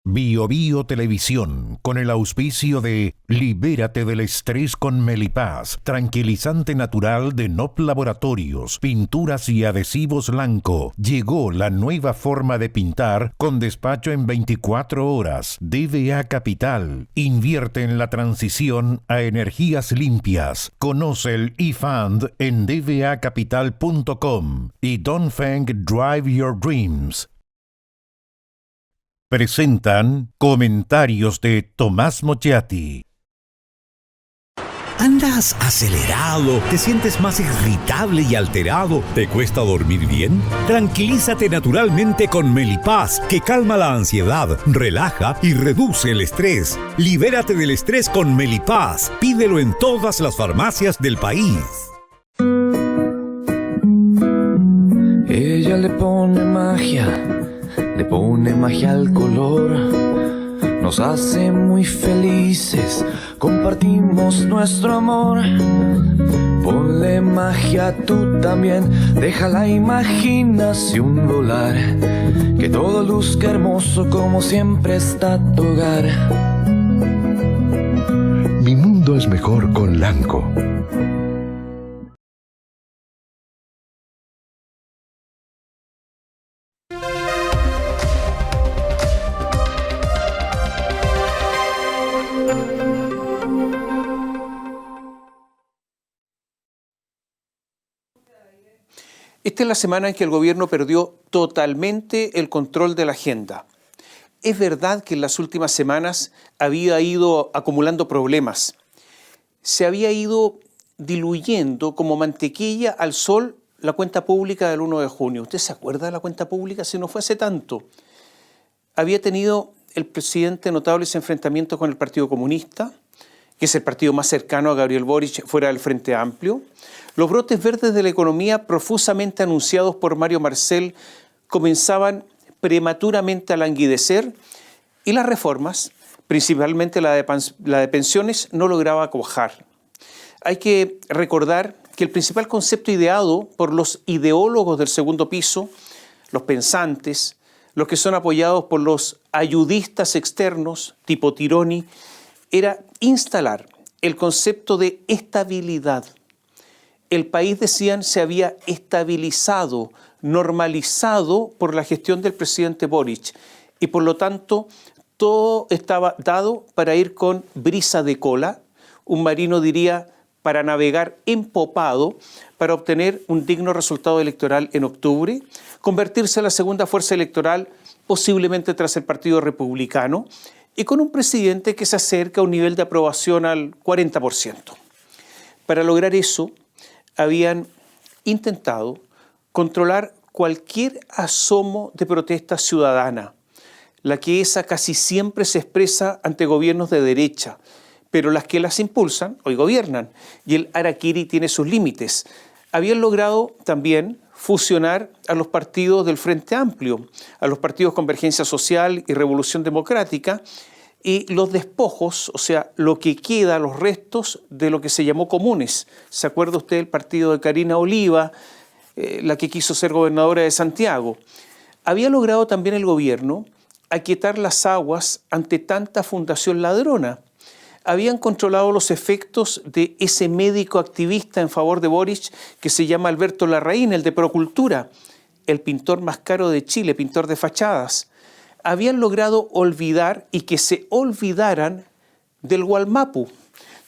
Bio Bio Televisión, con el auspicio de Libérate del estrés con Melipaz, tranquilizante natural de NOP Laboratorios, pinturas y adhesivos Lanco. Llegó la nueva forma de pintar con despacho en 24 horas. DVA Capital, invierte en la transición a energías limpias. Conoce el eFund en dvacapital.com y Dongfeng Drive Your Dreams. Presentan comentarios de Tomás Mochiati. ¿Andas acelerado? ¿Te sientes más irritable y alterado? ¿Te cuesta dormir bien? Tranquilízate naturalmente con Melipaz, que calma la ansiedad, relaja y reduce el estrés. Libérate del estrés con Melipaz. Pídelo en todas las farmacias del país. Ella le pone magia al color, nos hace muy felices, compartimos nuestro amor. Ponle magia tú también, deja la imaginación volar, que todo luzca hermoso como siempre está tu hogar. Mi mundo es mejor con Lanco. Esta es la semana en que el gobierno perdió totalmente el control de la agenda. Es verdad que en las últimas semanas había ido acumulando problemas. Se había ido diluyendo como mantequilla al sol la cuenta pública del 1 de junio. ¿Usted se acuerda de la cuenta pública? Si no fue hace tanto. Había tenido el presidente notables enfrentamientos con el Partido Comunista, que es el partido más cercano a Gabriel Boric fuera del Frente Amplio. Los brotes verdes de la economía profusamente anunciados por Mario Marcel comenzaban prematuramente a languidecer y las reformas, principalmente la de pensiones, no lograba cuajar. Hay que recordar que el principal concepto ideado por los ideólogos del segundo piso, los pensantes, los que son apoyados por los ayudistas externos tipo Tironi, era instalar el concepto de estabilidad. El país, decían, se había estabilizado, normalizado por la gestión del presidente Boric y por lo tanto todo estaba dado para ir con brisa de cola, un marino diría para navegar empopado, para obtener un digno resultado electoral en octubre, convertirse en la segunda fuerza electoral posiblemente tras el Partido Republicano y con un presidente que se acerca a un nivel de aprobación al 40%. Para lograr eso, habían intentado controlar cualquier asomo de protesta ciudadana, la que esa casi siempre se expresa ante gobiernos de derecha, pero las que las impulsan hoy gobiernan, y el harakiri tiene sus límites. Habían logrado también fusionar a los partidos del Frente Amplio, a los partidos Convergencia Social y Revolución Democrática, y los despojos, o sea, lo que queda, los restos de lo que se llamó comunes. ¿Se acuerda usted del partido de Karina Oliva, la que quiso ser gobernadora de Santiago? Había logrado también el gobierno aquietar las aguas ante tanta fundación ladrona. Habían controlado los efectos de ese médico activista en favor de Boric que se llama Alberto Larraín, el de Procultura, el pintor más caro de Chile, pintor de fachadas. Habían logrado olvidar y que se olvidaran del Gualmapu,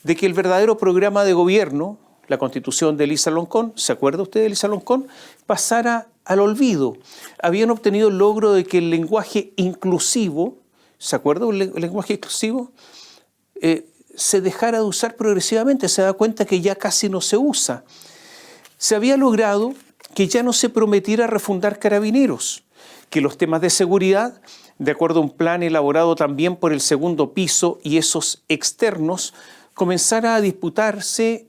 de que el verdadero programa de gobierno, la constitución de Elisa Loncón, ¿se acuerda usted de Elisa Loncón?, pasara al olvido. Habían obtenido el logro de que el lenguaje inclusivo, ¿se acuerda del lenguaje inclusivo?, se dejara de usar progresivamente, se da cuenta que ya casi no se usa. Se había logrado que ya no se prometiera refundar Carabineros, que los temas de seguridad, de acuerdo a un plan elaborado también por el segundo piso y esos externos, comenzara a disputarse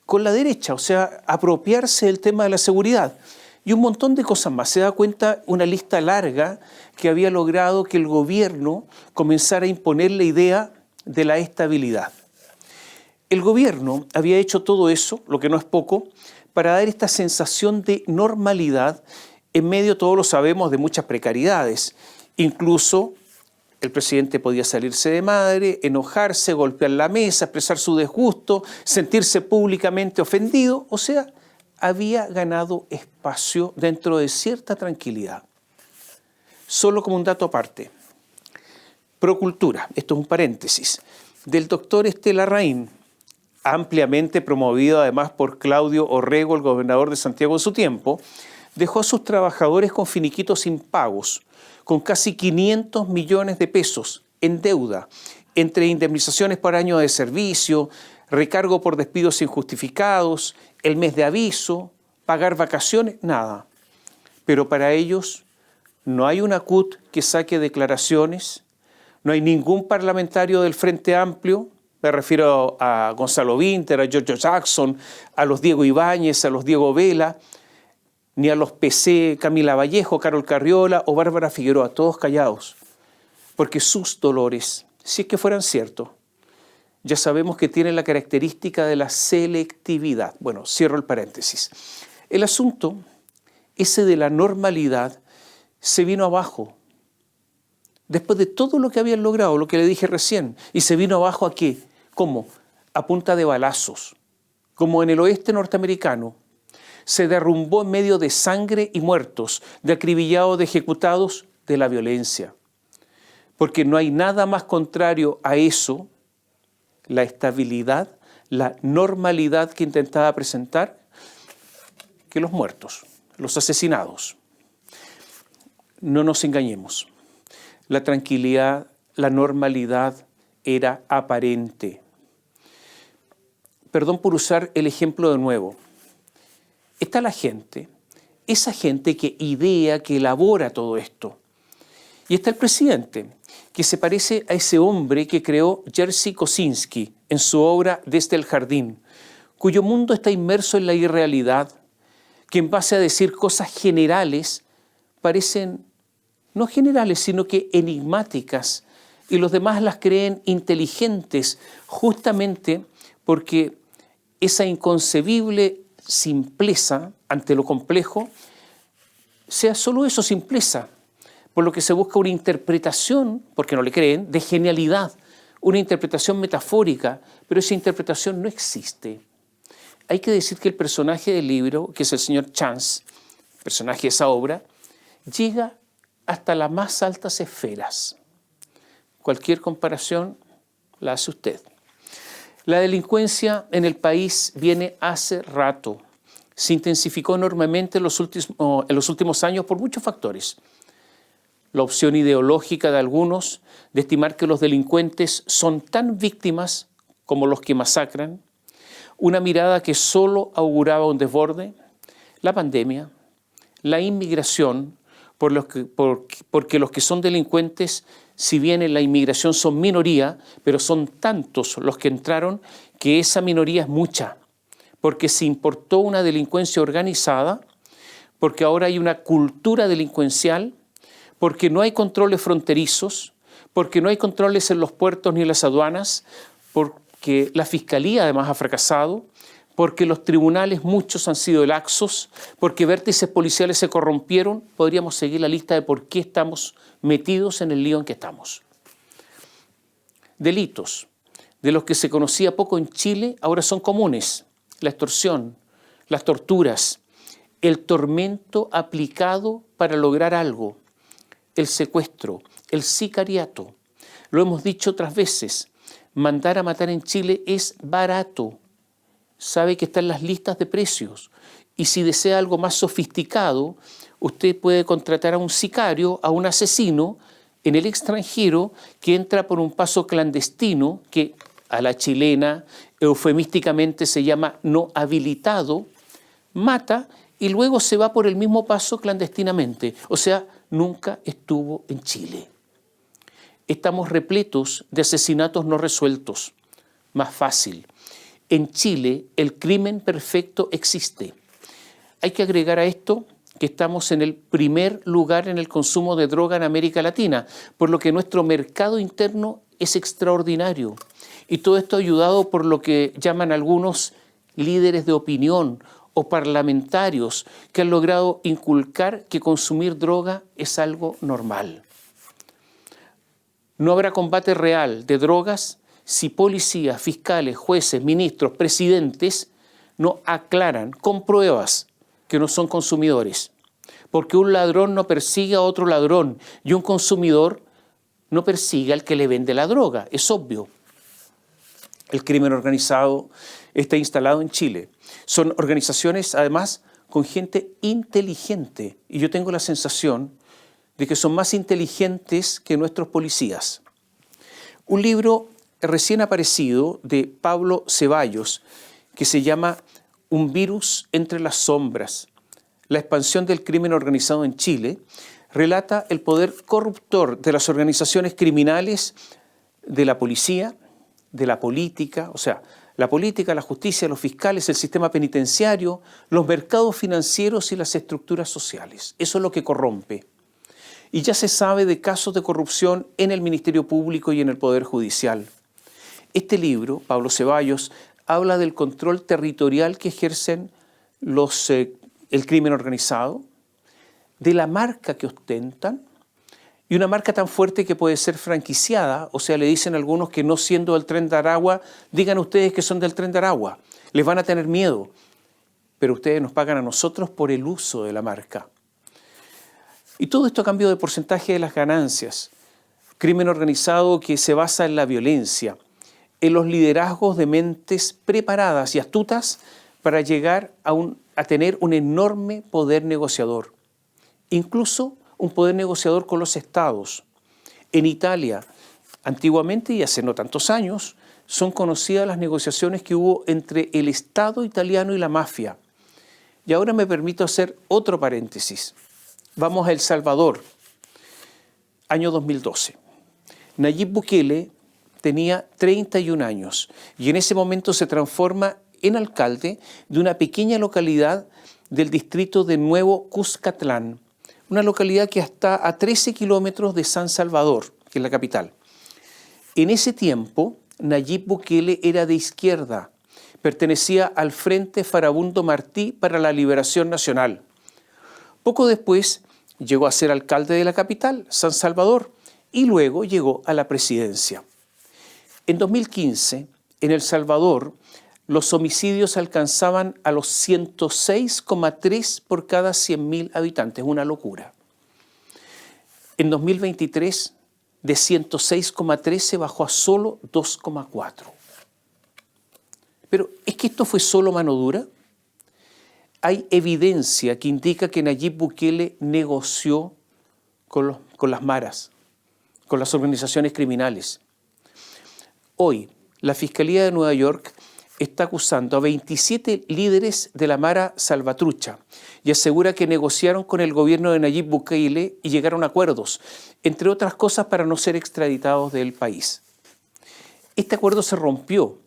con la derecha, o sea, apropiarse del tema de la seguridad. Y un montón de cosas más. Se da cuenta una lista larga que había logrado que el gobierno comenzara a imponer la idea de la estabilidad. El gobierno había hecho todo eso, lo que no es poco, para dar esta sensación de normalidad en medio, todos lo sabemos, de muchas precariedades. Incluso El presidente podía salirse de madre, enojarse, golpear la mesa, expresar su disgusto, sentirse públicamente ofendido, o sea, había ganado espacio dentro de cierta tranquilidad. Solo como un dato aparte, Procultura, esto es un paréntesis, del doctor Larraín, ampliamente promovido además por Claudio Orrego, el gobernador de Santiago en su tiempo, dejó a sus trabajadores con finiquitos impagos, con casi 500 millones de pesos en deuda, entre indemnizaciones por año de servicio, recargo por despidos injustificados, el mes de aviso, pagar vacaciones, nada. Pero para ellos no hay una CUT que saque declaraciones, no hay ningún parlamentario del Frente Amplio, me refiero a Gonzalo Vinter, a Giorgio Jackson, a los Diego Ibáñez, a los Diego Vela, ni a los PC Camila Vallejo, Carol Carriola o Bárbara Figueroa, todos callados, porque sus dolores, si es que fueran ciertos, ya sabemos que tienen la característica de la selectividad. Bueno, cierro el paréntesis. El asunto, ese de la normalidad, se vino abajo. Después de todo lo que habían logrado, lo que le dije recién, y se vino abajo ¿a qué? ¿Cómo? A punta de balazos. Como en el oeste norteamericano, se derrumbó en medio de sangre y muertos, de acribillados, de ejecutados, de la violencia. Porque no hay nada más contrario a eso, la estabilidad, la normalidad que intentaba presentar, que los muertos, los asesinados. No nos engañemos. La tranquilidad, la normalidad era aparente. Perdón por usar el ejemplo de nuevo. Está la gente, esa gente que idea, que elabora todo esto. Y está el presidente, que se parece a ese hombre que creó Jerzy Kosinski en su obra Desde el Jardín, cuyo mundo está inmerso en la irrealidad, que en base a decir cosas generales parecen no generales, sino que enigmáticas, y los demás las creen inteligentes, justamente porque esa inconcebible simpleza ante lo complejo sea solo eso, simpleza, por lo que se busca una interpretación, porque no le creen, de genialidad, una interpretación metafórica, pero esa interpretación no existe. Hay que decir que el personaje del libro, que es el señor Chance, personaje de esa obra, llega hasta las más altas esferas. Cualquier comparación la hace usted. La delincuencia en el país viene hace rato. Se intensificó enormemente en los últimos años por muchos factores. La opción ideológica de algunos de estimar que los delincuentes son tan víctimas como los que masacran, una mirada que solo auguraba un desborde, la pandemia, la inmigración, porque los que son delincuentes, si bien en la inmigración son minoría, pero son tantos los que entraron que esa minoría es mucha, porque se importó una delincuencia organizada, porque ahora hay una cultura delincuencial, porque no hay controles fronterizos, porque no hay controles en los puertos ni en las aduanas, porque la Fiscalía además ha fracasado, porque los tribunales muchos han sido laxos, porque vértices policiales se corrompieron. Podríamos seguir la lista de por qué estamos metidos en el lío en que estamos. Delitos de los que se conocía poco en Chile ahora son comunes. La extorsión, las torturas, el tormento aplicado para lograr algo, el secuestro, el sicariato. Lo hemos dicho otras veces, mandar a matar en Chile es barato. Sabe que está en las listas de precios y si desea algo más sofisticado, usted puede contratar a un sicario, a un asesino en el extranjero que entra por un paso clandestino que a la chilena eufemísticamente se llama no habilitado, mata y luego se va por el mismo paso clandestinamente, o sea, nunca estuvo en Chile. Estamos repletos de asesinatos no resueltos. Más fácil. En Chile el crimen perfecto existe. Hay que agregar a esto que estamos en el primer lugar en el consumo de droga en América Latina, por lo que nuestro mercado interno es extraordinario. Y todo esto ayudado por lo que llaman algunos líderes de opinión o parlamentarios que han logrado inculcar que consumir droga es algo normal. No habrá combate real de drogas si policías, fiscales, jueces, ministros, presidentes no aclaran con pruebas que no son consumidores. Porque un ladrón no persigue a otro ladrón y un consumidor no persigue al que le vende la droga. Es obvio. El crimen organizado está instalado en Chile. Son organizaciones, además, con gente inteligente. Y yo tengo la sensación de que son más inteligentes que nuestros policías. Un libro recién aparecido de Pablo Ceballos, que se llama Un virus entre las sombras, la expansión del crimen organizado en Chile, relata el poder corruptor de las organizaciones criminales, de la policía, de la política, o sea, la política, la justicia, los fiscales, el sistema penitenciario, los mercados financieros y las estructuras sociales. Eso es lo que corrompe. Y ya se sabe de casos de corrupción en el Ministerio Público y en el Poder Judicial. Este libro, Pablo Ceballos, habla del control territorial que ejercen el crimen organizado, de la marca que ostentan, y una marca tan fuerte que puede ser franquiciada, o sea, le dicen algunos que no siendo del Tren de Aragua, digan ustedes que son del Tren de Aragua, les van a tener miedo, pero ustedes nos pagan a nosotros por el uso de la marca. Y todo esto a cambio de porcentaje de las ganancias. Crimen organizado que se basa en la violencia, en los liderazgos de mentes preparadas y astutas para llegar a tener un enorme poder negociador. Incluso un poder negociador con los estados. En Italia, antiguamente y hace no tantos años, son conocidas las negociaciones que hubo entre el Estado italiano y la mafia. Y ahora me permito hacer otro paréntesis. Vamos a El Salvador, año 2012. Nayib Bukele tenía 31 años y en ese momento se transforma en alcalde de una pequeña localidad del distrito de Nuevo Cuscatlán, una localidad que está a 13 kilómetros de San Salvador, que es la capital. En ese tiempo, Nayib Bukele era de izquierda, pertenecía al Frente Farabundo Martí para la Liberación Nacional. Poco después llegó a ser alcalde de la capital, San Salvador, y luego llegó a la presidencia. En 2015, en El Salvador, los homicidios alcanzaban a los 106,3 por cada 100.000 habitantes, una locura. En 2023, de 106,3 se bajó a solo 2,4. Pero ¿es que esto fue solo mano dura? Hay evidencia que indica que Nayib Bukele negoció con las maras, con las organizaciones criminales. Hoy, la Fiscalía de Nueva York está acusando a 27 líderes de la Mara Salvatrucha y asegura que negociaron con el gobierno de Nayib Bukele y llegaron a acuerdos, entre otras cosas para no ser extraditados del país. Este acuerdo se rompió,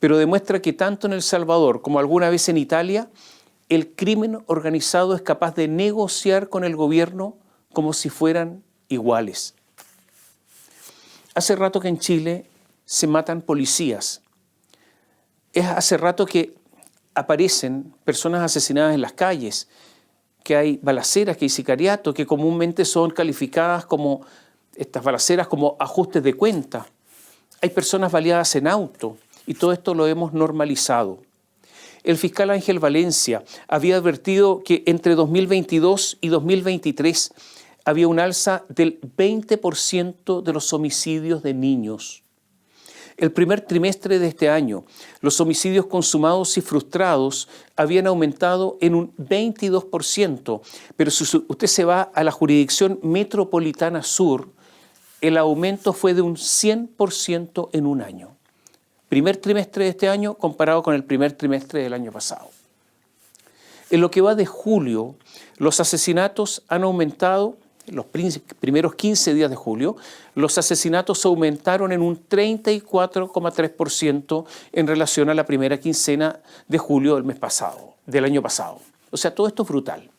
pero demuestra que tanto en El Salvador como alguna vez en Italia, el crimen organizado es capaz de negociar con el gobierno como si fueran iguales. Hace rato que en Chile se matan policías. Es hace rato que aparecen personas asesinadas en las calles, que hay balaceras, que hay sicariato, que comúnmente son calificadas como estas balaceras como ajustes de cuenta. Hay personas baleadas en auto y todo esto lo hemos normalizado. El fiscal Ángel Valencia había advertido que entre 2022 y 2023 había un alza del 20% de los homicidios de niños. El primer trimestre de este año, los homicidios consumados y frustrados habían aumentado en un 22%, pero si usted se va a la jurisdicción metropolitana sur, el aumento fue de un 100% en un año. Primer trimestre de este año comparado con el primer trimestre del año pasado. En lo que va de julio, los asesinatos han aumentado. En los primeros 15 días de julio, los asesinatos aumentaron en un 34,3% en relación a la primera quincena de julio del año pasado. O sea, todo esto es brutal.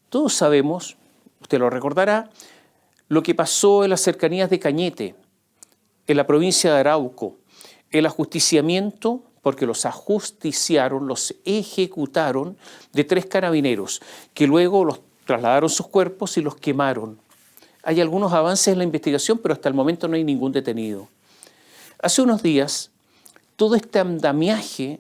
Todos sabemos, usted lo recordará, lo que pasó en las cercanías de Cañete, en la provincia de Arauco, el ajusticiamiento, porque los ajusticiaron, los ejecutaron, de 3 carabineros, que luego los trasladaron sus cuerpos y los quemaron. Hay algunos avances en la investigación, pero hasta el momento no hay ningún detenido. Hace unos días, todo este andamiaje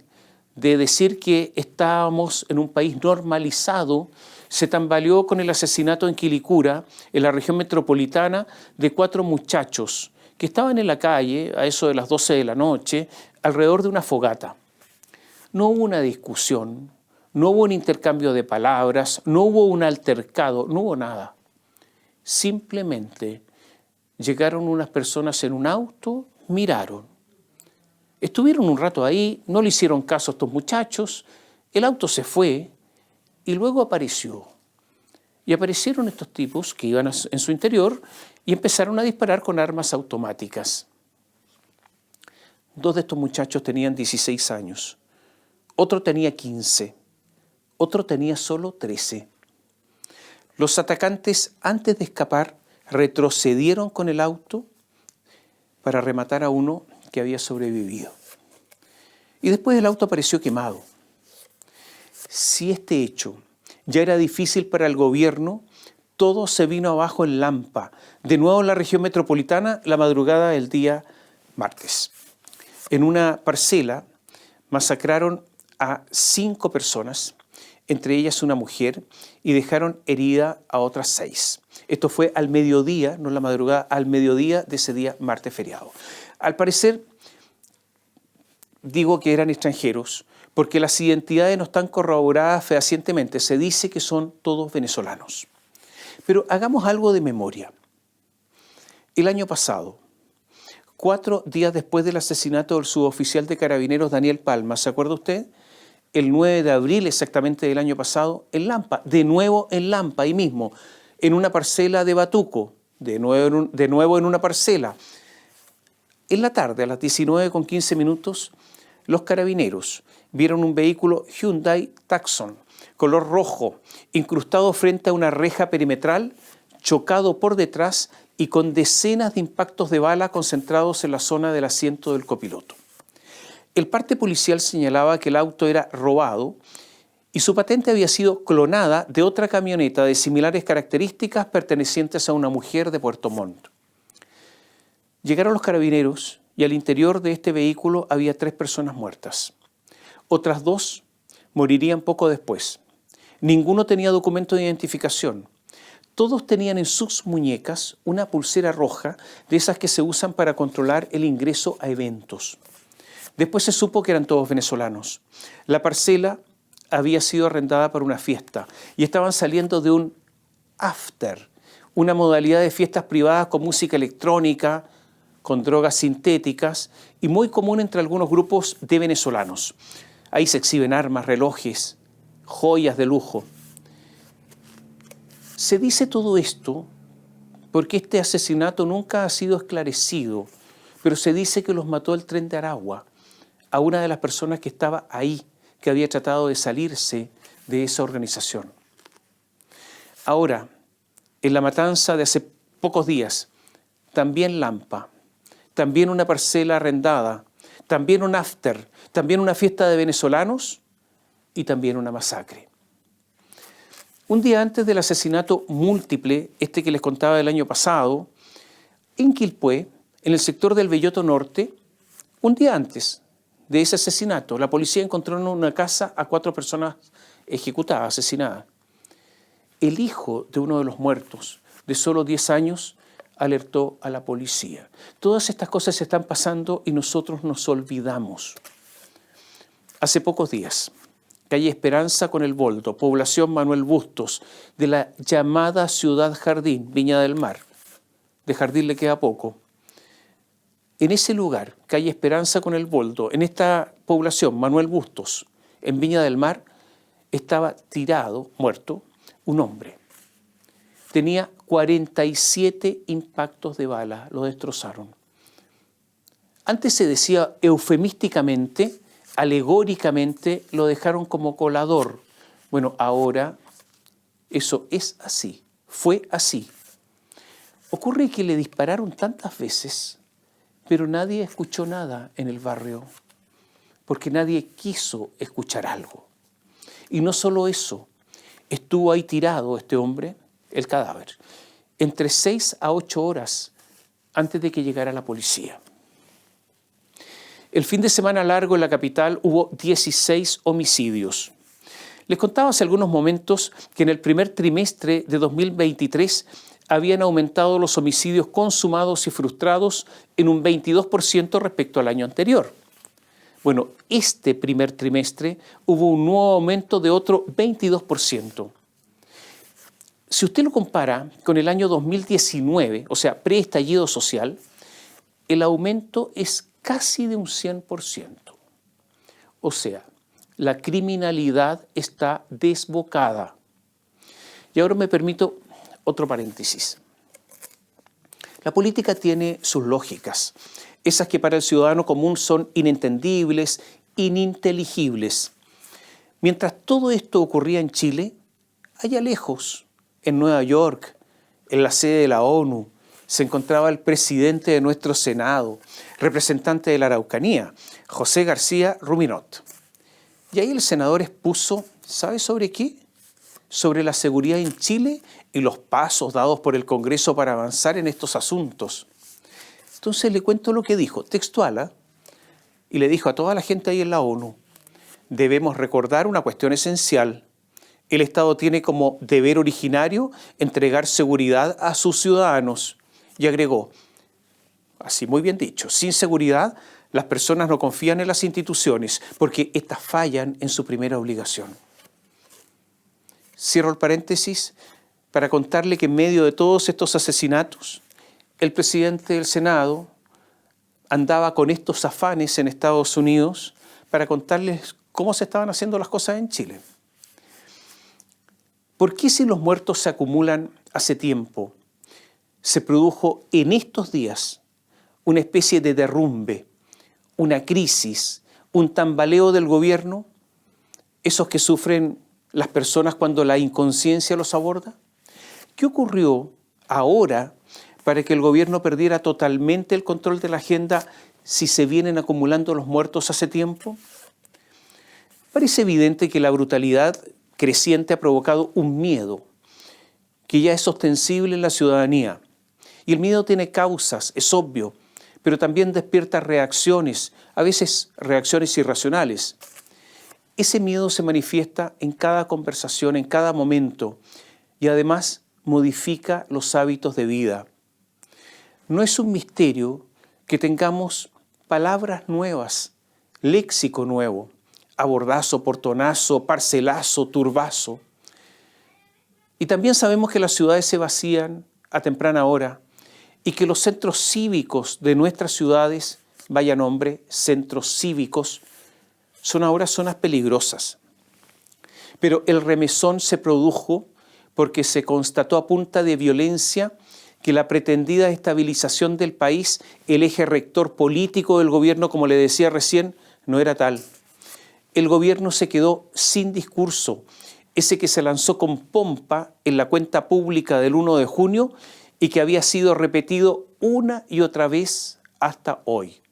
de decir que estábamos en un país normalizado se tambaleó con el asesinato en Quilicura, en la región metropolitana, de 4 muchachos que estaban en la calle a eso de las 12 de la noche, alrededor de una fogata. No hubo una discusión, no hubo un intercambio de palabras, no hubo un altercado, no hubo nada. Simplemente llegaron unas personas en un auto, miraron. Estuvieron un rato ahí, no le hicieron caso a estos muchachos, el auto se fue y luego apareció. Y aparecieron estos tipos que iban en su interior y empezaron a disparar con armas automáticas. 2 de estos muchachos tenían 16 años, otro tenía 15, otro tenía solo 13. Los atacantes, antes de escapar, retrocedieron con el auto para rematar a uno que había sobrevivido. Y después el auto apareció quemado. Si este hecho ya era difícil para el gobierno, todo se vino abajo en Lampa, de nuevo en la región metropolitana, la madrugada del día martes. En una parcela masacraron a 5 personas, entre ellas una mujer, y dejaron herida a otras 6. Esto fue al mediodía, no en la madrugada, al mediodía de ese día martes feriado. Al parecer, digo que eran extranjeros, porque las identidades no están corroboradas fehacientemente. Se dice que son todos venezolanos. Pero hagamos algo de memoria. El año pasado, 4 días después del asesinato del suboficial de Carabineros Daniel Palma, ¿se acuerda usted? El 9 de abril exactamente del año pasado, en Lampa, de nuevo en Lampa, ahí mismo, en una parcela de Batuco, de nuevo en una parcela. En la tarde, a las 19:15, los carabineros vieron un vehículo Hyundai Tucson, color rojo, incrustado frente a una reja perimetral, chocado por detrás y con decenas de impactos de bala concentrados en la zona del asiento del copiloto. El parte policial señalaba que el auto era robado y su patente había sido clonada de otra camioneta de similares características pertenecientes a una mujer de Puerto Montt. Llegaron los carabineros y al interior de este vehículo había 3 personas muertas. Otras 2 morirían poco después. Ninguno tenía documento de identificación. Todos tenían en sus muñecas una pulsera roja de esas que se usan para controlar el ingreso a eventos. Después se supo que eran todos venezolanos. La parcela había sido arrendada para una fiesta y estaban saliendo de un after, una modalidad de fiestas privadas con música electrónica, con drogas sintéticas y muy común entre algunos grupos de venezolanos. Ahí se exhiben armas, relojes, joyas de lujo. Se dice todo esto porque este asesinato nunca ha sido esclarecido, pero se dice que los mató el Tren de Aragua, a una de las personas que estaba ahí, que había tratado de salirse de esa organización. Ahora, en la matanza de hace pocos días, también Lampa, también una parcela arrendada, también un after, también una fiesta de venezolanos y también una masacre. Un día antes del asesinato múltiple, este que les contaba del año pasado, en Quilpué, en el sector del Belloto Norte, un día antes de ese asesinato, la policía encontró en una casa a 4 personas ejecutadas, asesinadas. El hijo de uno de los muertos, de solo 10 años, alertó a la policía. Todas estas cosas se están pasando y nosotros nos olvidamos. Hace pocos días, calle Esperanza con el Boldo, población Manuel Bustos, de la llamada Ciudad Jardín, Viña del Mar. De Jardín le queda poco. En ese lugar, calle Esperanza con el Boldo, en esta población Manuel Bustos, en Viña del Mar, estaba tirado, muerto, un hombre. Tenía 47 impactos de bala, lo destrozaron. Antes se decía eufemísticamente, alegóricamente, lo dejaron como colador. Bueno, ahora eso es así, fue así. Ocurre que le dispararon tantas veces, pero nadie escuchó nada en el barrio, porque nadie quiso escuchar algo. Y no solo eso, estuvo ahí tirado este hombre, el cadáver, entre 6 a 8 horas antes de que llegara la policía. El fin de semana largo en la capital hubo 16 homicidios. Les contaba hace algunos momentos que en el primer trimestre de 2023 habían aumentado los homicidios consumados y frustrados en un 22% respecto al año anterior. Bueno, este primer trimestre hubo un nuevo aumento de otro 22%. Si usted lo compara con el año 2019, o sea, preestallido social, el aumento es casi de un 100%. O sea, la criminalidad está desbocada. Y ahora me permito otro paréntesis. La política tiene sus lógicas, esas que para el ciudadano común son inentendibles, ininteligibles. Mientras todo esto ocurría en Chile, allá lejos, en Nueva York, en la sede de la ONU, se encontraba el presidente de nuestro Senado, representante de la Araucanía, José García Ruminot. Y ahí el senador expuso, ¿sabe sobre qué? Sobre la seguridad en Chile y los pasos dados por el Congreso para avanzar en estos asuntos. Entonces le cuento lo que dijo, textual, y le dijo a toda la gente ahí en la ONU, debemos recordar una cuestión esencial. El Estado tiene como deber originario entregar seguridad a sus ciudadanos. Y agregó, así muy bien dicho, sin seguridad las personas no confían en las instituciones porque éstas fallan en su primera obligación. Cierro el paréntesis para contarle que en medio de todos estos asesinatos, el presidente del Senado andaba con estos afanes en Estados Unidos para contarles cómo se estaban haciendo las cosas en Chile. ¿Por qué si los muertos se acumulan hace tiempo, se produjo en estos días una especie de derrumbe, una crisis, un tambaleo del gobierno, esos que sufren las personas cuando la inconsciencia los aborda? ¿Qué ocurrió ahora para que el gobierno perdiera totalmente el control de la agenda si se vienen acumulando los muertos hace tiempo? Parece evidente que la brutalidad creciente ha provocado un miedo que ya es ostensible en la ciudadanía. Y el miedo tiene causas, es obvio, pero también despierta reacciones, a veces reacciones irracionales. Ese miedo se manifiesta en cada conversación, en cada momento, y además modifica los hábitos de vida. No es un misterio que tengamos palabras nuevas, léxico nuevo, abordazo, portonazo, parcelazo, turbazo. Y también sabemos que las ciudades se vacían a temprana hora y que los centros cívicos de nuestras ciudades, vaya nombre, centros cívicos, son ahora zonas peligrosas. Pero el remesón se produjo porque se constató a punta de violencia que la pretendida estabilización del país, el eje rector político del gobierno, como le decía recién, no era tal. El gobierno se quedó sin discurso, ese que se lanzó con pompa en la cuenta pública del 1 de junio y que había sido repetido una y otra vez hasta hoy.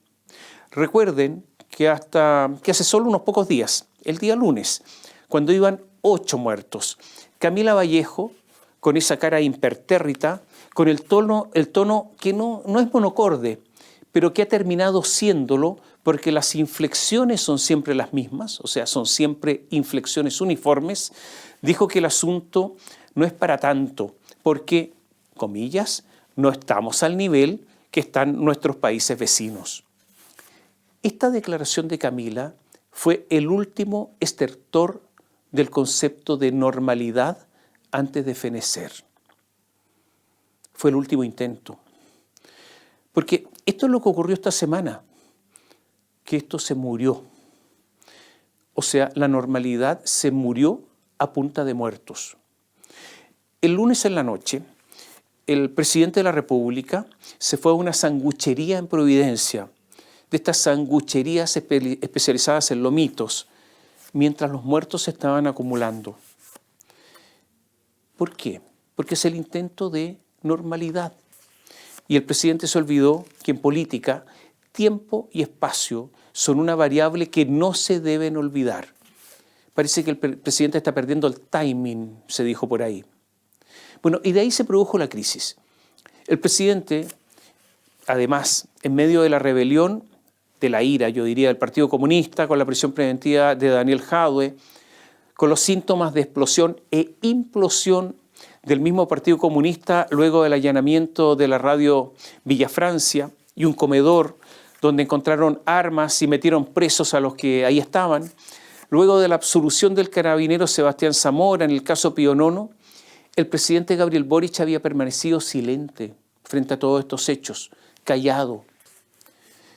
Recuerden que hace solo unos pocos días, el día lunes, cuando iban 8 muertos, Camila Vallejo, con esa cara impertérrita, con el tono que no es monocorde, pero que ha terminado siéndolo porque las inflexiones son siempre las mismas, o sea, son siempre inflexiones uniformes, dijo que el asunto no es para tanto, porque, comillas, no estamos al nivel que están nuestros países vecinos. Esta declaración de Camila fue el último estertor del concepto de normalidad antes de fenecer. Fue el último intento. Porque esto es lo que ocurrió esta semana, que esto se murió. O sea, la normalidad se murió a punta de muertos. El lunes en la noche, el presidente de la República se fue a una sanguchería en Providencia, de estas sangucherías especializadas en lomitos, mientras los muertos se estaban acumulando. ¿Por qué? Porque es el intento de normalidad. Y el presidente se olvidó que en política tiempo y espacio son una variable que no se deben olvidar. Parece que el presidente está perdiendo el timing, se dijo por ahí. Bueno, y de ahí se produjo la crisis. El presidente, además, en medio de la rebelión, de la ira, yo diría, del Partido Comunista, con la prisión preventiva de Daniel Jadwe, con los síntomas de explosión e implosión del mismo Partido Comunista luego del allanamiento de la radio Villa Francia y un comedor donde encontraron armas y metieron presos a los que ahí estaban. Luego de la absolución del carabinero Sebastián Zamora en el caso Pío IX, el presidente Gabriel Boric había permanecido silente frente a todos estos hechos, callado.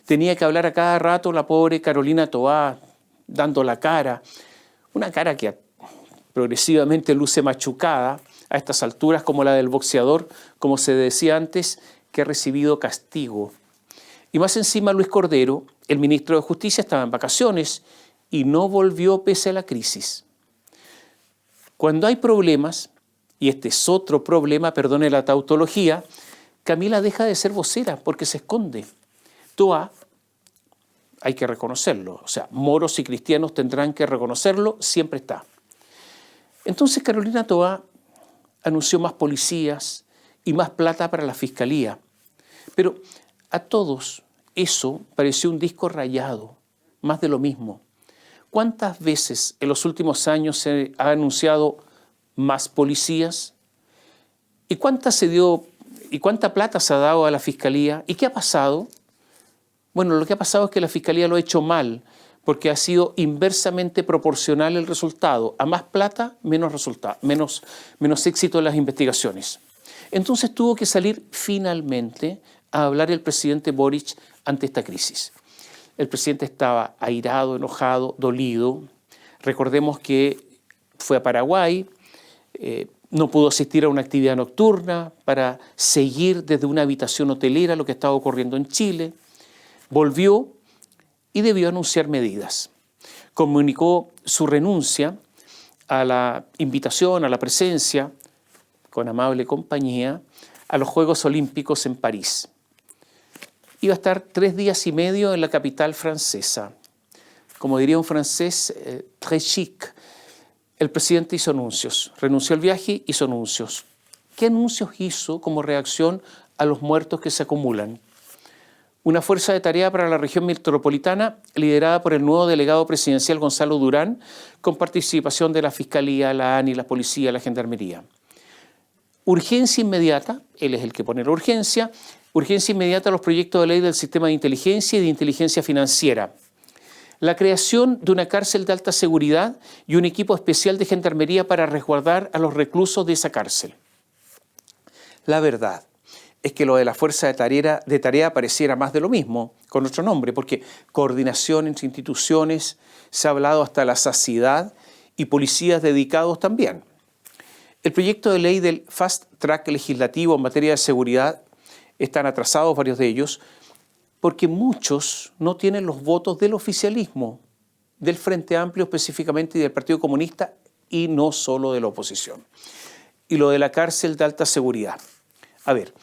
Tenía que hablar a cada rato la pobre Carolina Toá, dando la cara, una cara que progresivamente luce machucada a estas alturas, como la del boxeador, como se decía antes, que ha recibido castigo. Y más encima Luis Cordero, el ministro de Justicia, estaba en vacaciones y no volvió pese a la crisis. Cuando hay problemas, y este es otro problema, perdone la tautología, Camila deja de ser vocera porque se esconde. Toá, hay que reconocerlo, o sea, moros y cristianos tendrán que reconocerlo, siempre está. Entonces Carolina Toá anunció más policías y más plata para la fiscalía. Pero a todos eso pareció un disco rayado, más de lo mismo. ¿Cuántas veces en los últimos años se ha anunciado más policías? ¿Y cuánta plata se ha dado a la fiscalía? ¿Y qué ha pasado? Bueno, lo que ha pasado es que la fiscalía lo ha hecho mal, porque ha sido inversamente proporcional el resultado. A más plata, menos éxito en las investigaciones. Entonces tuvo que salir finalmente a hablar el presidente Boric ante esta crisis. El presidente estaba airado, enojado, dolido. Recordemos que fue a Paraguay, no pudo asistir a una actividad nocturna para seguir desde una habitación hotelera lo que estaba ocurriendo en Chile. Volvió y debió anunciar medidas. Comunicó su renuncia a la invitación, a la presencia, con amable compañía, a los Juegos Olímpicos en París. Iba a estar 3 días y medio en la capital francesa. Como diría un francés, très chic. El presidente hizo anuncios, renunció al viaje, hizo anuncios. ¿Qué anuncios hizo como reacción a los muertos que se acumulan? Una fuerza de tarea para la región metropolitana liderada por el nuevo delegado presidencial Gonzalo Durán, con participación de la Fiscalía, la ANI, la Policía, la Gendarmería. Urgencia inmediata, él es el que pone la urgencia inmediata a los proyectos de ley del sistema de inteligencia y de inteligencia financiera. La creación de una cárcel de alta seguridad y un equipo especial de gendarmería para resguardar a los reclusos de esa cárcel. La verdad es que lo de la fuerza de tarea pareciera más de lo mismo, con otro nombre, porque coordinación entre instituciones se ha hablado hasta la saciedad y policías dedicados también. El proyecto de ley del Fast Track legislativo en materia de seguridad están atrasados varios de ellos porque muchos no tienen los votos del oficialismo, del Frente Amplio específicamente y del Partido Comunista y no solo de la oposición. Y lo de la cárcel de alta seguridad. A ver,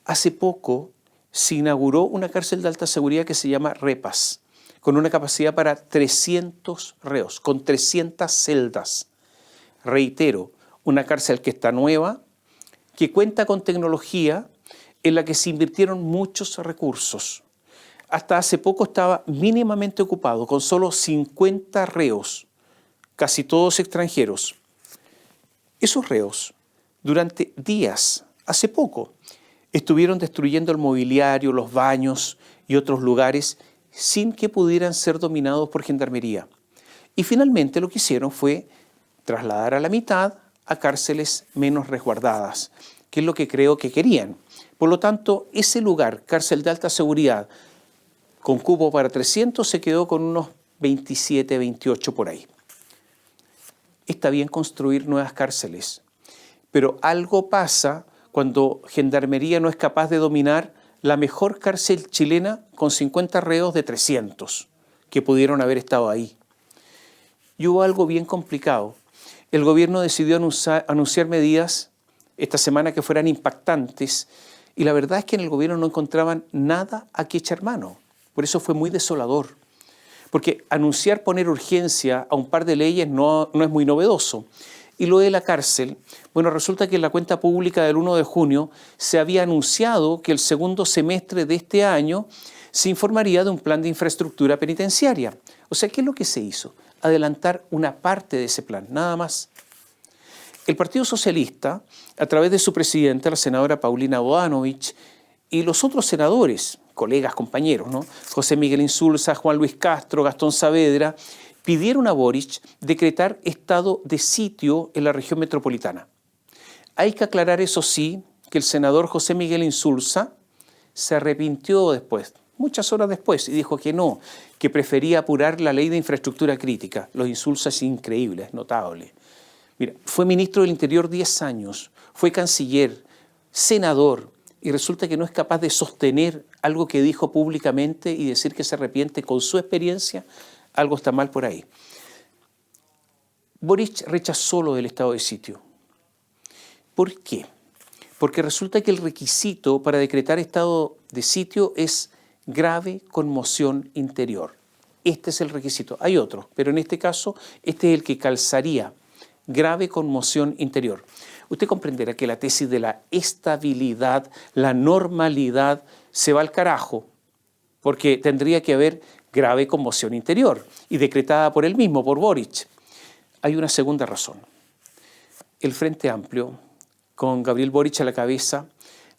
hace poco se inauguró una cárcel de alta seguridad que se llama Repas, con una capacidad para 300 reos, con 300 celdas. Reitero, una cárcel que está nueva, que cuenta con tecnología en la que se invirtieron muchos recursos. Hasta hace poco estaba mínimamente ocupado, con solo 50 reos, casi todos extranjeros. Esos reos, durante días, hace poco, estuvieron destruyendo el mobiliario, los baños y otros lugares sin que pudieran ser dominados por gendarmería. Y finalmente lo que hicieron fue trasladar a la mitad a cárceles menos resguardadas, que es lo que creo que querían. Por lo tanto, ese lugar, cárcel de alta seguridad, con cupo para 300, se quedó con unos 27, 28 por ahí. Está bien construir nuevas cárceles, pero algo pasa cuando Gendarmería no es capaz de dominar la mejor cárcel chilena con 50 reos de 300 que pudieron haber estado ahí. Y hubo algo bien complicado. El gobierno decidió anunciar medidas esta semana que fueran impactantes y la verdad es que en el gobierno no encontraban nada a qué echar mano. Por eso fue muy desolador. Porque anunciar poner urgencia a un par de leyes no es muy novedoso. Y lo de la cárcel, bueno, resulta que en la cuenta pública del 1 de junio se había anunciado que el segundo semestre de este año se informaría de un plan de infraestructura penitenciaria. O sea, ¿qué es lo que se hizo? Adelantar una parte de ese plan, nada más. El Partido Socialista, a través de su presidenta, la senadora Paulina Bodanovich, y los otros senadores, colegas, compañeros, ¿no? José Miguel Insulza, Juan Luis Castro, Gastón Saavedra, pidieron a Boric decretar estado de sitio en la región metropolitana. Hay que aclarar, eso sí, que el senador José Miguel Insulza se arrepintió después, muchas horas después, y dijo que no, que prefería apurar la ley de infraestructura crítica. Los Insulza es increíble, es notable. Mira, fue ministro del Interior 10 años, fue canciller, senador, y resulta que no es capaz de sostener algo que dijo públicamente y decir que se arrepiente con su experiencia. Algo está mal por ahí. Boric rechazó lo del estado de sitio. ¿Por qué? Porque resulta que el requisito para decretar estado de sitio es grave conmoción interior. Este es el requisito. Hay otros, pero en este caso, este es el que calzaría. Grave conmoción interior. Usted comprenderá que la tesis de la estabilidad, la normalidad, se va al carajo, porque tendría que haber grave conmoción interior y decretada por él mismo, por Boric. Hay una segunda razón. El Frente Amplio, con Gabriel Boric a la cabeza,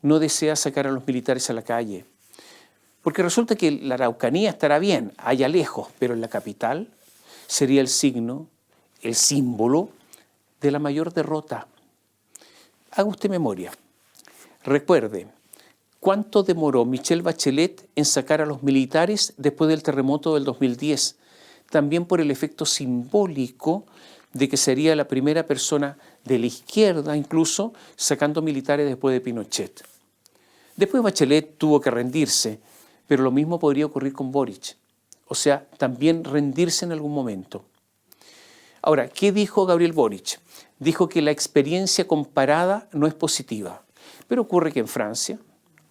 no desea sacar a los militares a la calle, porque resulta que la Araucanía estará bien, allá lejos, pero en la capital sería el signo, el símbolo de la mayor derrota. Haga usted memoria. Recuerde, ¿cuánto demoró Michelle Bachelet en sacar a los militares después del terremoto del 2010? También por el efecto simbólico de que sería la primera persona de la izquierda, incluso, sacando militares después de Pinochet. Después Bachelet tuvo que rendirse, pero lo mismo podría ocurrir con Boric. O sea, también rendirse en algún momento. Ahora, ¿qué dijo Gabriel Boric? Dijo que la experiencia comparada no es positiva. Pero ocurre que en Francia,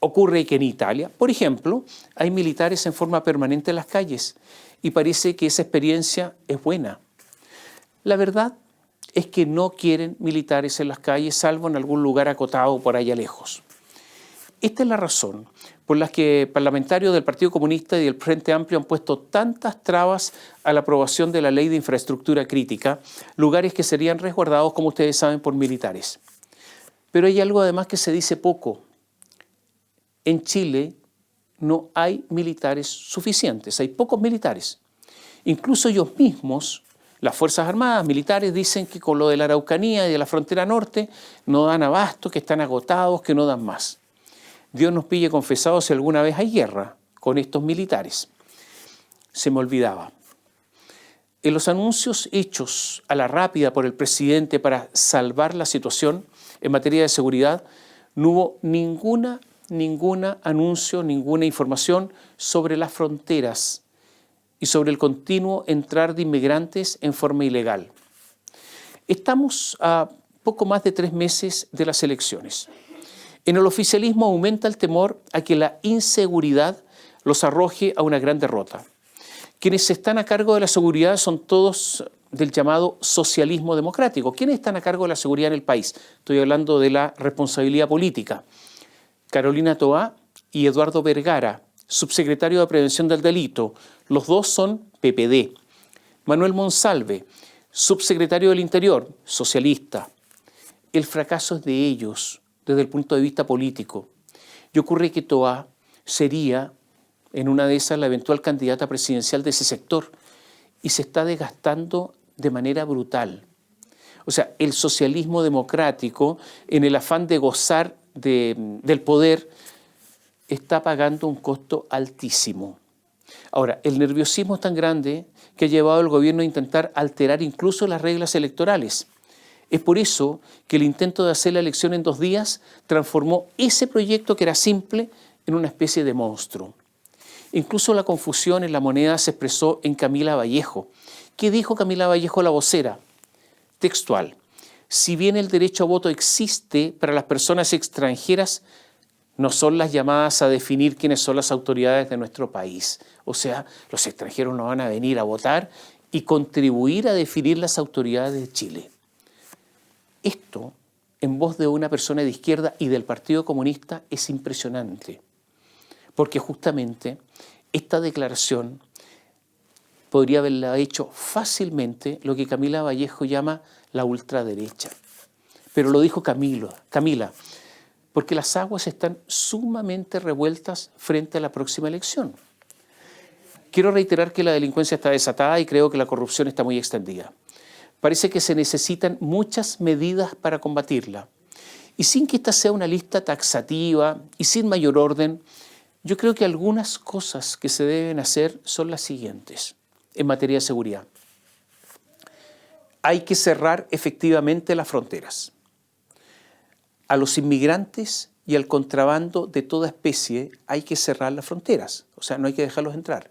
ocurre que en Italia, por ejemplo, hay militares en forma permanente en las calles y parece que esa experiencia es buena. La verdad es que no quieren militares en las calles, salvo en algún lugar acotado por allá lejos. Esta es la razón por la que parlamentarios del Partido Comunista y del Frente Amplio han puesto tantas trabas a la aprobación de la ley de infraestructura crítica, lugares que serían resguardados, como ustedes saben, por militares. Pero hay algo además que se dice poco. En Chile no hay militares suficientes, hay pocos militares. Incluso ellos mismos, las Fuerzas Armadas, militares, dicen que con lo de la Araucanía y de la frontera norte no dan abasto, que están agotados, que no dan más. Dios nos pille confesados si alguna vez hay guerra con estos militares. Se me olvidaba. En los anuncios hechos a la rápida por el presidente para salvar la situación en materia de seguridad, no hubo ningún anuncio, ninguna información sobre las fronteras y sobre el continuo entrar de inmigrantes en forma ilegal. Estamos a poco más de 3 meses de las elecciones. En el oficialismo aumenta el temor a que la inseguridad los arroje a una gran derrota. Quienes están a cargo de la seguridad son todos del llamado socialismo democrático. ¿Quiénes están a cargo de la seguridad en el país? Estoy hablando de la responsabilidad política. Carolina Toá y Eduardo Vergara, subsecretario de Prevención del Delito. Los dos son PPD. Manuel Monsalve, subsecretario del Interior, socialista. El fracaso es de ellos desde el punto de vista político. Y ocurre que Toá sería, en una de esas, la eventual candidata presidencial de ese sector y se está desgastando de manera brutal. O sea, el socialismo democrático, en el afán de gozar del poder, está pagando un costo altísimo. Ahora, el nerviosismo es tan grande que ha llevado al gobierno a intentar alterar incluso las reglas electorales. Es por eso que el intento de hacer la elección en 2 días transformó ese proyecto que era simple en una especie de monstruo. Incluso la confusión en la moneda se expresó en Camila Vallejo. ¿Qué dijo Camila Vallejo, la vocera? Textual: si bien el derecho a voto existe para las personas extranjeras, no son las llamadas a definir quiénes son las autoridades de nuestro país. O sea, los extranjeros no van a venir a votar y contribuir a definir las autoridades de Chile. Esto, en voz de una persona de izquierda y del Partido Comunista, es impresionante, porque justamente esta declaración podría haberla hecho fácilmente lo que Camila Vallejo llama la ultraderecha. Pero lo dijo Camila, porque las aguas están sumamente revueltas frente a la próxima elección. Quiero reiterar que la delincuencia está desatada y creo que la corrupción está muy extendida. Parece que se necesitan muchas medidas para combatirla. Y sin que esta sea una lista taxativa y sin mayor orden, yo creo que algunas cosas que se deben hacer son las siguientes en materia de seguridad. Hay que cerrar efectivamente las fronteras. A los inmigrantes y al contrabando de toda especie hay que cerrar las fronteras, o sea, no hay que dejarlos entrar.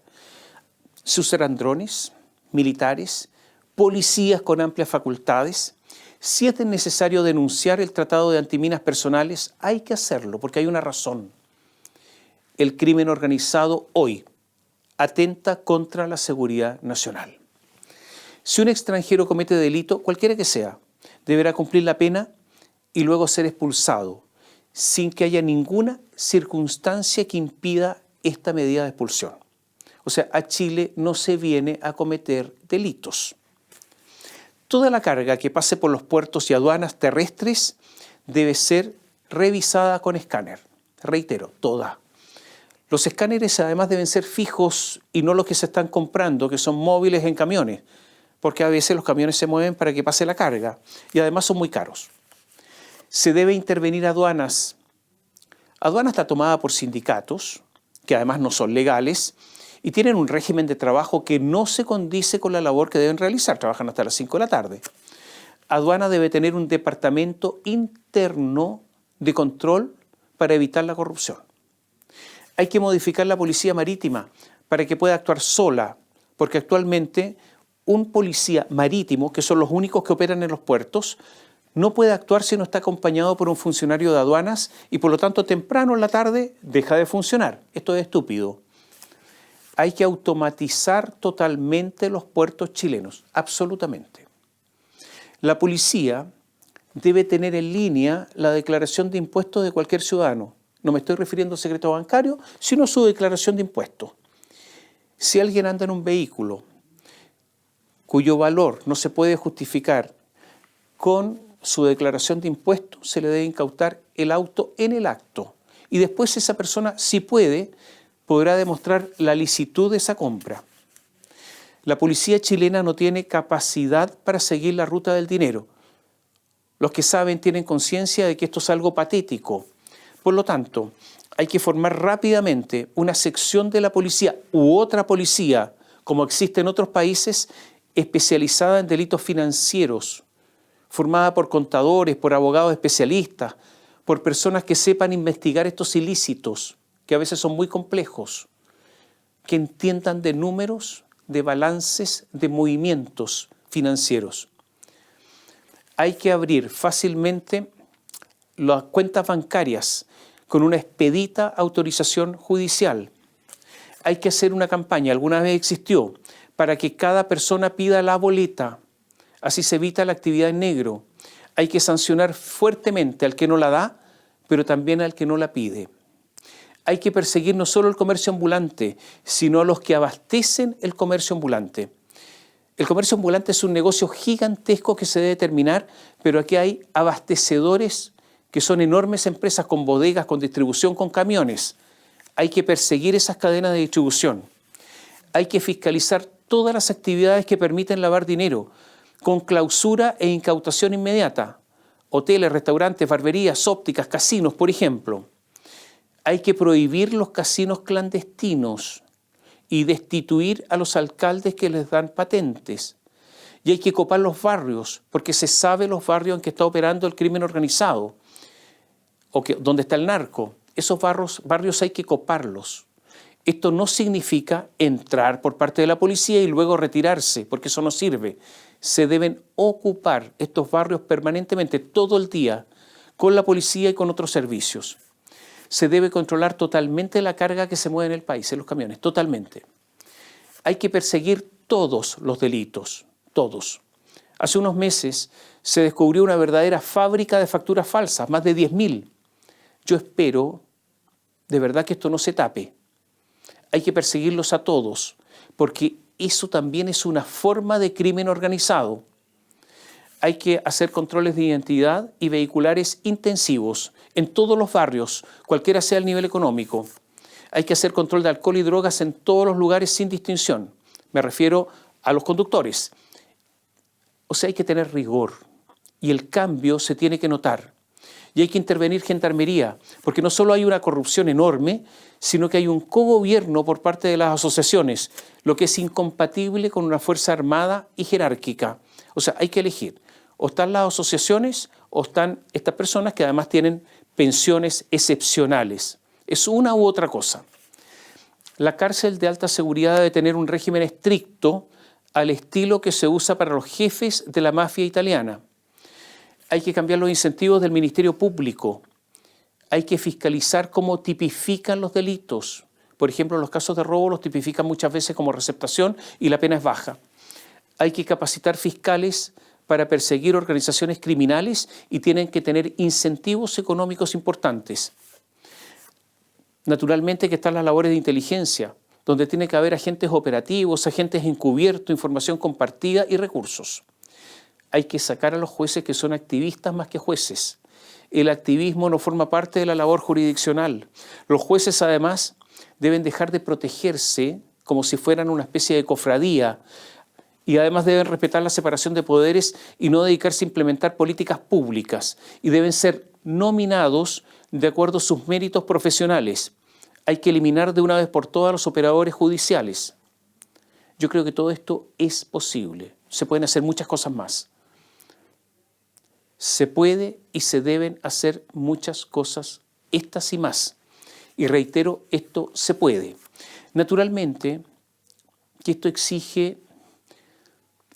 Se usarán drones, militares, policías con amplias facultades. Si es necesario denunciar el tratado de antiminas personales, hay que hacerlo, porque hay una razón. El crimen organizado hoy atenta contra la seguridad nacional. Si un extranjero comete delito, cualquiera que sea, deberá cumplir la pena y luego ser expulsado, sin que haya ninguna circunstancia que impida esta medida de expulsión. O sea, a Chile no se viene a cometer delitos. Toda la carga que pase por los puertos y aduanas terrestres debe ser revisada con escáner. Reitero, toda. Los escáneres además deben ser fijos y no los que se están comprando, que son móviles en camiones, porque a veces los camiones se mueven para que pase la carga y además son muy caros. Se debe intervenir aduanas. Aduana está tomada por sindicatos, que además no son legales, y tienen un régimen de trabajo que no se condice con la labor que deben realizar. Trabajan hasta las 5 de la tarde. Aduana debe tener un departamento interno de control para evitar la corrupción. Hay que modificar la policía marítima para que pueda actuar sola, porque actualmente un policía marítimo, que son los únicos que operan en los puertos, no puede actuar si no está acompañado por un funcionario de aduanas y por lo tanto temprano en la tarde deja de funcionar. Esto es estúpido. Hay que automatizar totalmente los puertos chilenos, absolutamente. La policía debe tener en línea la declaración de impuestos de cualquier ciudadano. No me estoy refiriendo al secreto bancario, sino a su declaración de impuestos. Si alguien anda en un vehículo cuyo valor no se puede justificar con su declaración de impuestos, se le debe incautar el auto en el acto. Y después esa persona, si puede, podrá demostrar la licitud de esa compra. La policía chilena no tiene capacidad para seguir la ruta del dinero. Los que saben tienen conciencia de que esto es algo patético. Por lo tanto, hay que formar rápidamente una sección de la policía u otra policía, como existe en otros países, especializada en delitos financieros, formada por contadores, por abogados especialistas, por personas que sepan investigar estos ilícitos, que a veces son muy complejos, que entiendan de números, de balances, de movimientos financieros. Hay que abrir fácilmente las cuentas bancarias con una expedita autorización judicial. Hay que hacer una campaña, alguna vez existió, para que cada persona pida la boleta. Así se evita la actividad en negro. Hay que sancionar fuertemente al que no la da, pero también al que no la pide. Hay que perseguir no solo el comercio ambulante, sino a los que abastecen el comercio ambulante. El comercio ambulante es un negocio gigantesco que se debe terminar, pero aquí hay abastecedores que son enormes empresas con bodegas, con distribución, con camiones. Hay que perseguir esas cadenas de distribución. Hay que fiscalizar todas las actividades que permiten lavar dinero, con clausura e incautación inmediata. Hoteles, restaurantes, barberías, ópticas, casinos, por ejemplo. Hay que prohibir los casinos clandestinos y destituir a los alcaldes que les dan patentes. Y hay que copar los barrios, porque se sabe los barrios en que está operando el crimen organizado, o donde está el narco. Esos barrios hay que coparlos. Esto no significa entrar por parte de la policía y luego retirarse, porque eso no sirve. Se deben ocupar estos barrios permanentemente, todo el día, con la policía y con otros servicios. Se debe controlar totalmente la carga que se mueve en el país, en los camiones, totalmente. Hay que perseguir todos los delitos, todos. Hace unos meses se descubrió una verdadera fábrica de facturas falsas, más de 10.000. Yo espero de verdad que esto no se tape. Hay que perseguirlos a todos, porque eso también es una forma de crimen organizado. Hay que hacer controles de identidad y vehiculares intensivos en todos los barrios, cualquiera sea el nivel económico. Hay que hacer control de alcohol y drogas en todos los lugares sin distinción. Me refiero a los conductores. O sea, hay que tener rigor y el cambio se tiene que notar. Y hay que intervenir gendarmería, porque no solo hay una corrupción enorme, sino que hay un cogobierno por parte de las asociaciones, lo que es incompatible con una fuerza armada y jerárquica. O sea, hay que elegir. O están las asociaciones o están estas personas que además tienen pensiones excepcionales. Es una u otra cosa. La cárcel de alta seguridad debe tener un régimen estricto al estilo que se usa para los jefes de la mafia italiana. Hay que cambiar los incentivos del Ministerio Público. Hay que fiscalizar cómo tipifican los delitos. Por ejemplo, los casos de robo los tipifican muchas veces como receptación y la pena es baja. Hay que capacitar fiscales para perseguir organizaciones criminales y tienen que tener incentivos económicos importantes. Naturalmente que están las labores de inteligencia, donde tiene que haber agentes operativos, agentes encubiertos, información compartida y recursos. Hay que sacar a los jueces que son activistas más que jueces. El activismo no forma parte de la labor jurisdiccional. Los jueces, además, deben dejar de protegerse como si fueran una especie de cofradía y además deben respetar la separación de poderes y no dedicarse a implementar políticas públicas y deben ser nominados de acuerdo a sus méritos profesionales. Hay que eliminar de una vez por todas a los operadores judiciales. Yo creo que todo esto es posible. Se pueden hacer muchas cosas más. Se puede y se deben hacer muchas cosas, estas y más. Y reitero, esto se puede. Naturalmente que esto exige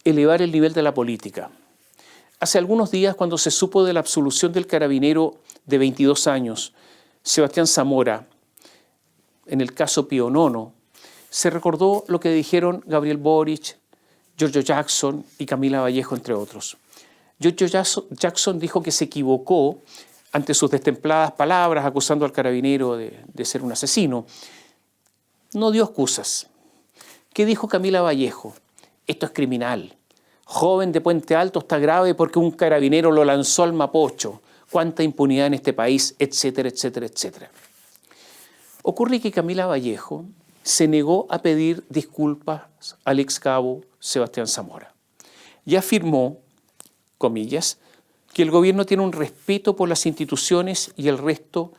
elevar el nivel de la política. Hace algunos días, cuando se supo de la absolución del carabinero de 22 años, Sebastián Zamora, en el caso Pío IX, se recordó lo que dijeron Gabriel Boric, Giorgio Jackson y Camila Vallejo, entre otros. Giorgio Jackson dijo que se equivocó ante sus destempladas palabras acusando al carabinero de ser un asesino. No dio excusas. ¿Qué dijo Camila Vallejo? Esto es criminal. Joven de Puente Alto está grave porque un carabinero lo lanzó al Mapocho. Cuánta impunidad en este país, etcétera, etcétera, etcétera. Ocurre que Camila Vallejo se negó a pedir disculpas al ex cabo Sebastián Zamora y afirmó, comillas, que el gobierno tiene un respeto por las instituciones y el resto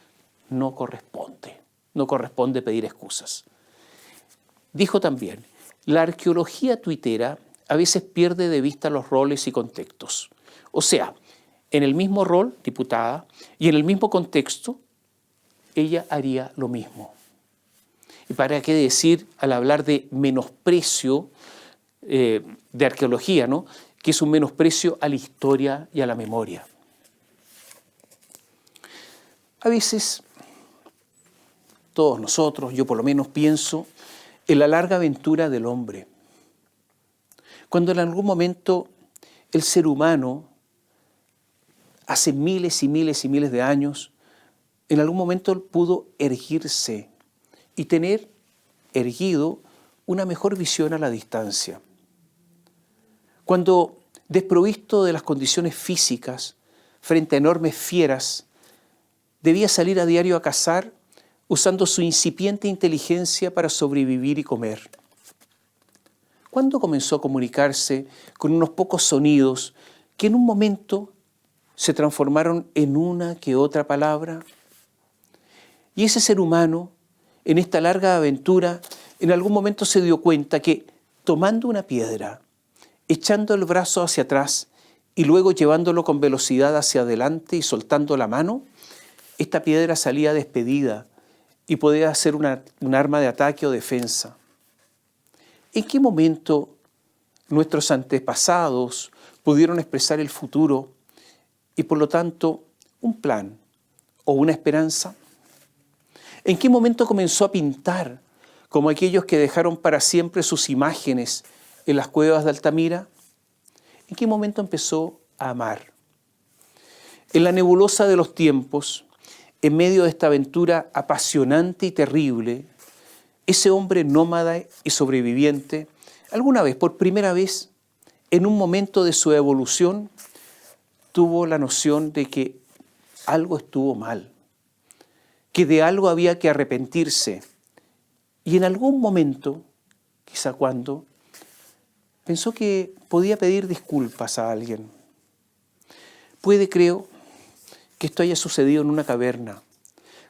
no corresponde. No corresponde pedir excusas. Dijo también, la arqueología tuitera a veces pierde de vista los roles y contextos. O sea, en el mismo rol, diputada, y en el mismo contexto, ella haría lo mismo. ¿Y para qué decir al hablar de menosprecio de arqueología, ¿no? Que es un menosprecio a la historia y a la memoria? A veces, todos nosotros, yo por lo menos pienso en la larga aventura del hombre. Cuando en algún momento el ser humano, hace miles y miles y miles de años, en algún momento pudo erguirse y tener erguido una mejor visión a la distancia. Cuando, desprovisto de las condiciones físicas, frente a enormes fieras, debía salir a diario a cazar usando su incipiente inteligencia para sobrevivir y comer. ¿Cuándo comenzó a comunicarse con unos pocos sonidos que en un momento se transformaron en una que otra palabra? Y ese ser humano, en esta larga aventura, en algún momento se dio cuenta que tomando una piedra, echando el brazo hacia atrás y luego llevándolo con velocidad hacia adelante y soltando la mano, esta piedra salía despedida y podía ser un arma de ataque o defensa. ¿En qué momento nuestros antepasados pudieron expresar el futuro y por lo tanto un plan o una esperanza? ¿En qué momento comenzó a pintar como aquellos que dejaron para siempre sus imágenes en las cuevas de Altamira? ¿En qué momento empezó a amar? En la nebulosa de los tiempos, en medio de esta aventura apasionante y terrible, ese hombre nómada y sobreviviente, alguna vez, por primera vez, en un momento de su evolución, tuvo la noción de que algo estuvo mal, que de algo había que arrepentirse. Y en algún momento, quizá cuando, pensó que podía pedir disculpas a alguien. Puede, creo, que esto haya sucedido en una caverna,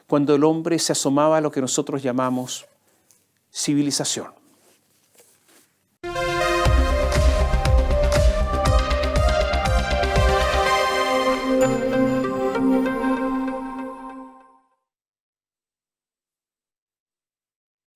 cuando el hombre se asomaba a lo que nosotros llamamos civilización.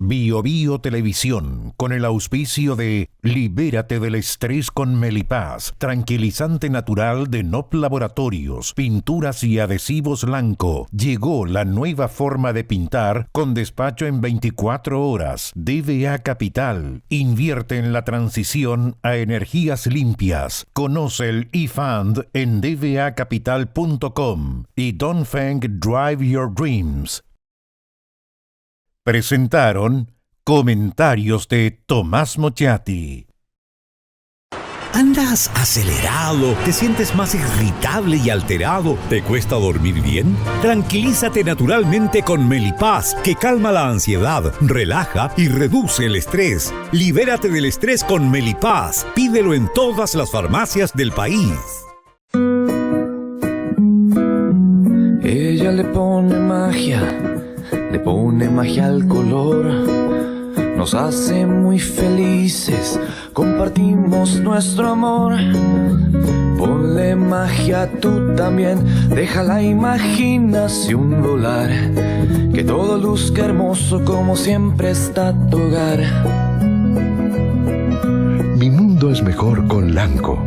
Bio Bio Televisión, con el auspicio de Libérate del estrés con Melipaz, tranquilizante natural de NOP Laboratorios, pinturas y adhesivos Lanco. Llegó la nueva forma de pintar con despacho en 24 horas. DVA Capital, invierte en la transición a energías limpias. Conoce el eFund en dvacapital.com y Dongfeng Drive Your Dreams. Presentaron comentarios de Tomás Mochati. ¿Andas acelerado? ¿Te sientes más irritable y alterado? ¿Te cuesta dormir bien? Tranquilízate naturalmente con Melipaz, que calma la ansiedad, relaja y reduce el estrés. Libérate del estrés con Melipaz. Pídelo en todas las farmacias del país. Ella le pone magia al color, nos hace muy felices, compartimos nuestro amor. Ponle magia tú también, deja la imaginación volar, que todo luzca hermoso como siempre está tu hogar. Mi mundo es mejor con Lanco.